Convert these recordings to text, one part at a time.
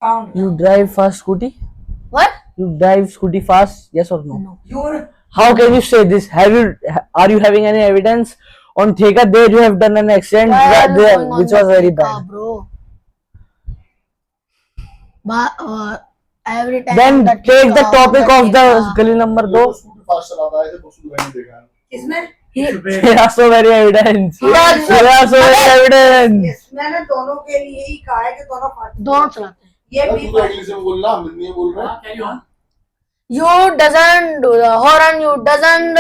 Sound. You drive fast scooty? What? You drive scooty fast? Yes or no? No. You're How can you say this? Are you having any evidence on Theka there you have done an accident Why are you there, going on which the was very Theka, bad? bro? But every time Then on the take the Theka, topic on of the Theka, गली number 2. Scooty fast चलाता है तो बस मैंने देखा इसमें There are so many evidence. He also- There are so many evidence. मैंने दोनों के लिए ही कहा है कि दोनों फास्ट दोनों चलाते हैं. ये है भी तू तो इंग्लिश में बोल रहा मैं नहीं बोल रहा Carry on. You doesn't do the horn. You doesn't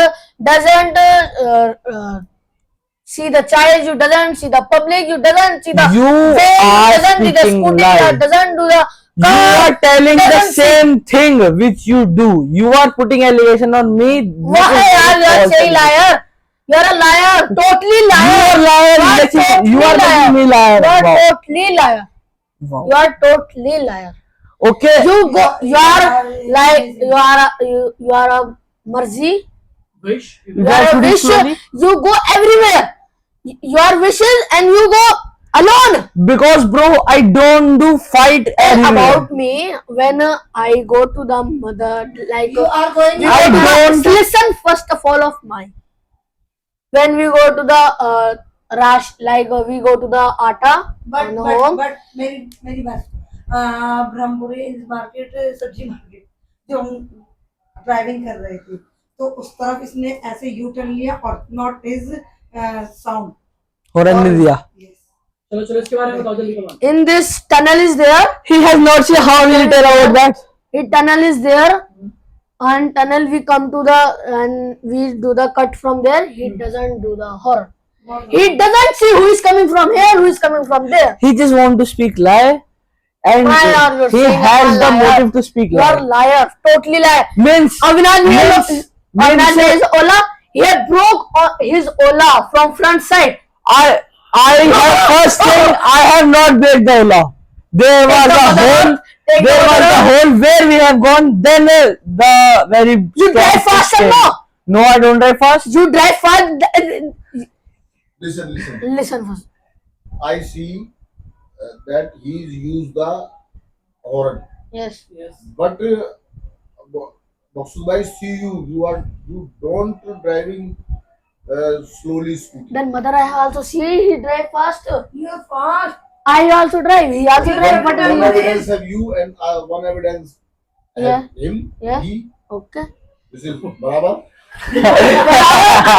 see the child. You doesn't see the public. You doesn't see the You van, are doesn't see the speaking scooty. lies. Doesn't do the You are telling the doesn't see- same thing which you do. You are putting allegation on me. Why are you are saying liar? You are a liar. Totally You liar. are liar. You are Listen, you are totally making me liar. You are Wow. totally liar. Wow. You are totally liar. Okay. You go. You are like you are a marzi. Wish. You guys are a should wish. slowly- You go everywhere. You are wishes and you go alone. Because bro, I don't do fight everywhere. About me, when I go to the mother, like You are going. we I go to the- don't- listen first of all of mine. When we go to the rash, like we go to the atta on home. but मेरी बात Brahmpuri market सब्जी market जो हम driving कर रहे थे तो उस तरफ इसने ऐसे यू टर्न लिया और not is sound Horan ne diya. चलो चलो इसके बारे में बताओ जल्दी कमान. In this tunnel is there. He has not seen how will he tell about that. The tunnel is there. And tunnel we come to the and we do the cut from there. He doesn't do the horn. He doesn't see who is coming from here, who is coming from there. He just want to speak lie. And Why are you he saying has I'm a the liar? motive to speak You are lie. liar, totally liar. Means Avinash means- Avinash means- his Ola. He broke his Ola from front side. I have first thing I have not break the law. There was the a mother- hole. take There the was mother- a hole where we have gone. Then the very You drive strong fast or system. no? No, I don't drive fast. You drive fast. listen Listen first. I see that he's used the horn Yes. Yes. but Maksud bhai see you don't driving slowly scooty Then mother I also see he drive fast. You are fast I also drive. He also drive. But one he, evidence have you and one evidence have Yeah. him Yeah. he okay. this is barabar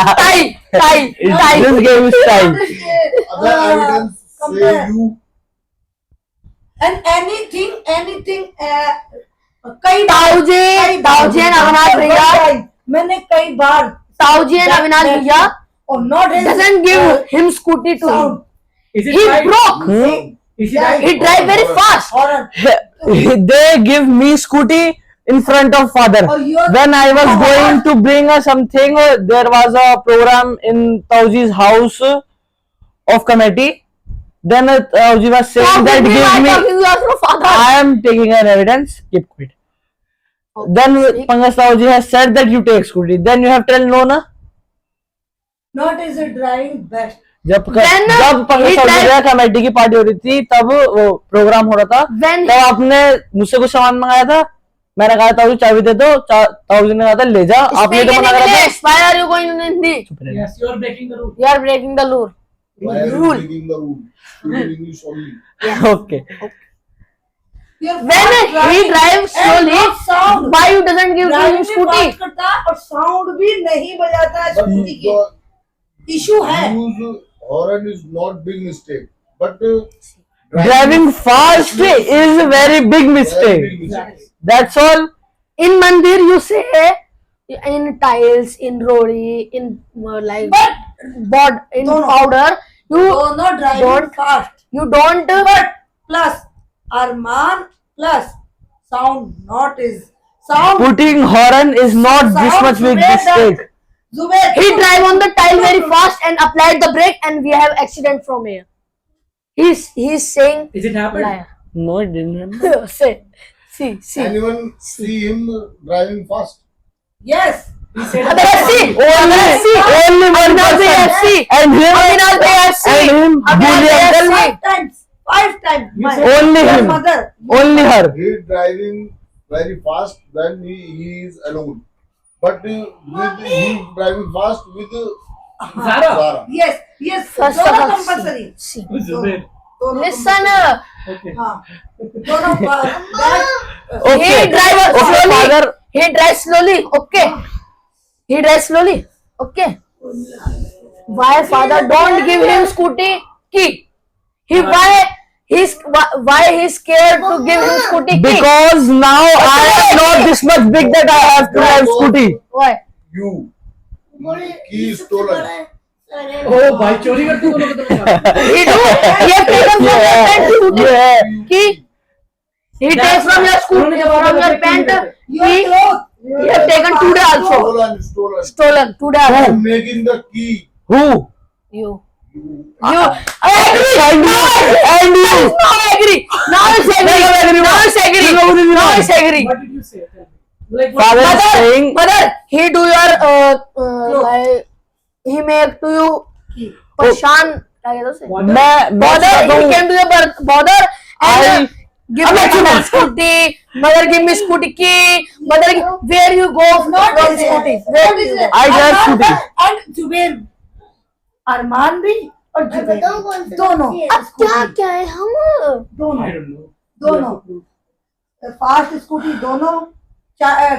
Tie. This game is time. other evidence say compare. you and anything कई ताऊजी and Avinash भैया. मैंने कई बार Tauji and Avinash Bhaiya और not doesn't give him scooty to him. sound. Is it He right? broke. Is it Yeah, right? He drive very fast. और They give me scooty in front of father. Oh, you are- When I was going to bring something, there was a program in Tauji's house of committee. Then Tauji was saying that give me. You are from father. I am taking an evidence. Keep quiet. Then Pankaj Tauji has said that you take scooty. Then you have tell no na. Not is driving best जब Then जब Pankaj he Chaudhary drive- committee की party हो रही थी तब वो programme हो रहा था. When तब आपने मुझसे कुछ सामान मंगाया था. मैंने कहा ताऊ चाबी दे दो. ताऊ जी ने कहा था ले जा. आपने speak तो in मना करा था. English. Why are you going in Hindi? Yes, you are breaking the rule. You are breaking the rule. why are you Rule. breaking the rule speaking English only Okay. When he drives slowly, sound why you doesn't give to him driving scooty? करता और sound भी नहीं बजाता है but scooty की the issue है use horn is not big mistake but Driving fast is a very big very mistake. big mistake. That's all. In mandir you say in tiles, in rodi, in like board, in No, no. powder. You दोनों driving don't- fast you don't. But plus Arman plus sound not is sound Putting horn is not this much big mistake. Zubair He drive on the tile very fast and applied the brake and we have accident from here. He's saying Is it happened? liar. No, it didn't happen. Say, see. anyone see him driving fast yes He said Abhi see. Only one Avinash person. Bhaiya, see. And him. Avinash Bhaiya, see. And him. Avinash Bully Bhaiya, uncle. see. Times 5 times. My Only your him. mother. Only her. He is driving very fast when he is alone. But with he is driving fast with Zara. Zara. Yes, yes. First दोनों of all, compulsory. see. Zubair. दोनों Listen. Okay. हाँ, दोनों Okay. He drives Okay, slowly. father. He drives slowly. Okay. He drives slowly. Okay. Why father don't give him scooty key? Why he's scared to give him scooty key? Because now I am not this much big that I have to have scooty. Why? You. Key is stolen. Oh भाई चोरी करते हो लोग तो He do. He have taken from your pant scooty Yeah. key. He takes from your scooty from your pant key. He have taken today also. Stolen. Stolen today Who also. making the key? Who? You. I agree. And you. And you. Now I agree. Now it's agree. Now it's agree. Now it's agree. What did you say? Tell me. Like what? Father is saying. Mother, he do your like he make to you Pashan. क्या कहते हैं उसे? मैं Bother. बताता He हूँ. came to the bother and I- give me scooty. Mother give me scooty key. Mother where you go from scooty? Where you go? I drive scooty. and Zuber अरमान भी और जुबेर दोनों अब क्या क्या है हम? I दोनों don't know. दोनों फास्ट स्कूटी दोनों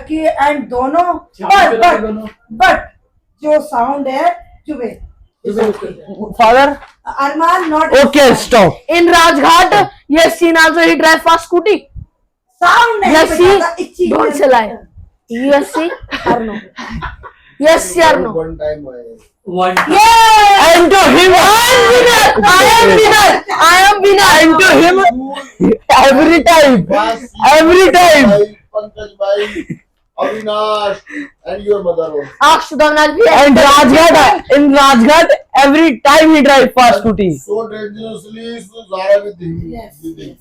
की एंड दोनों चाबी चला के दोनों। बट जो साउंड है जुबेर Zubair उसको कहते हैं। Father. Arman not Okay, stop. In Rajghat, yes, seen also he drive fast scooty. Sound नहीं Yes, बजाता, see, इच्छी don't चलाए. Yes, see or no? Yes, see or no? One time I. One. Yes. And to him. I am winner. I am winner. And to him. Every time. Basi, Every time. Bhai, Pankaj Bhai, Avinash, and your mother also. Ask Sudhamnath bhi. And Rajghat. In Rajghat, every time he drive fast scooty. So dangerously, so Zara with him. Yes, with him.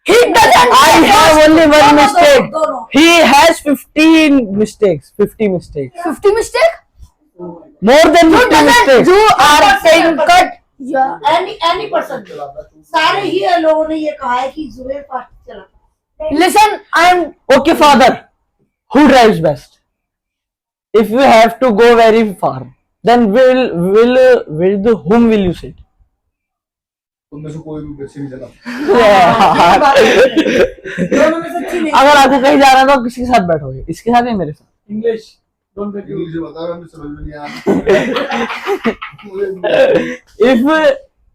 He doesn't. I have only one दोनों, mistake. दोनों। He has 15 mistakes. 50 mistakes. 50 mistake. More than You 50 doesn't. mistakes. You are saying cut. Yeah. Any person सारे ही लोगों ने ये कहा है कि Zuber fast चलाता Listen, I am. Okay, father. Who drives best? If we have to go very far, then with whom will you sit? तुम में से कोई भी बच्चे नहीं चला. दोनों में से अच्छी नहीं अगर आपको कहीं जाना है तो किसके साथ बैठोगे? इसके साथ या मेरे साथ? English. Don't break you. English में बता रहा हूँ, समझ में नहीं आ If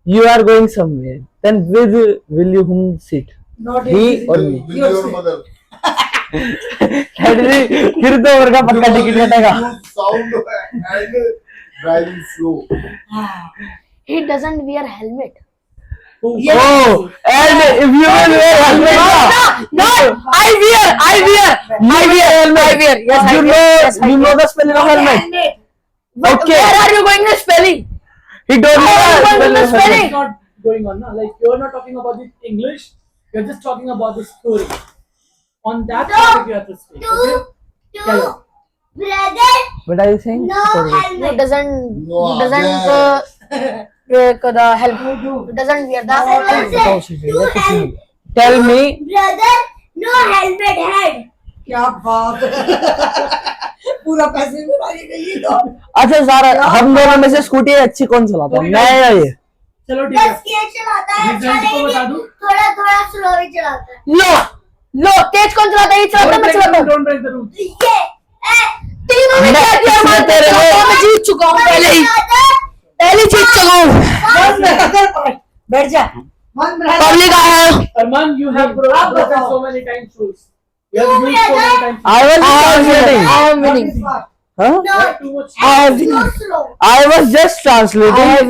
you are going somewhere, then with will you whom sit? Not He or me? with your mother. फिर तो और का पक्का टिकट कटेगा. Sound and driving slow. He doesn't wear helmet. Oh, and if you will wear helmet, No, I wear helmet. Yes, you know the spelling of helmet. But Okay. where are you going to spelling? He don't know Where are you the going to spelling of helmet. It's not going on, na? Like you're not talking about the English. You're just talking about the story. On that topic, you have to stay. Okay? Hello. What are you saying? Sorry. He doesn't. No, He doesn't break the helmet. He doesn't wear the helmet. बताओ सीधे, या कुछ नहीं. Tell me. Brother, no helmet head. क्या बात है पूरा पैसे में मारी गई तो अच्छा सारा हम दोनों में से स्कूटी अच्छी कौन चलाता है? मैं या ये? चलो ठीक है. बस ये चलाता है अच्छा रिजल्ट को बता नहीं दूं? थोड़ा थोड़ा स्लो ही चलाता है लो तेज कौन चलाता है? ये चलाता है, मैं चलाता हूँ. Don't break the rules. ये तीनों में क्या किया? मैं तेरे को- मैं जीत चुका हूँ पहले ही. पहले जीत चुका हूँ. वन ब्रदर बैठ जा वन ब्रदर पब्लिक आया है. Arman, you have आप broken बताओ. so many times rules. You have used so many times. I was just translating. I am winning. Huh? You have too much. I have no slow I was just translating.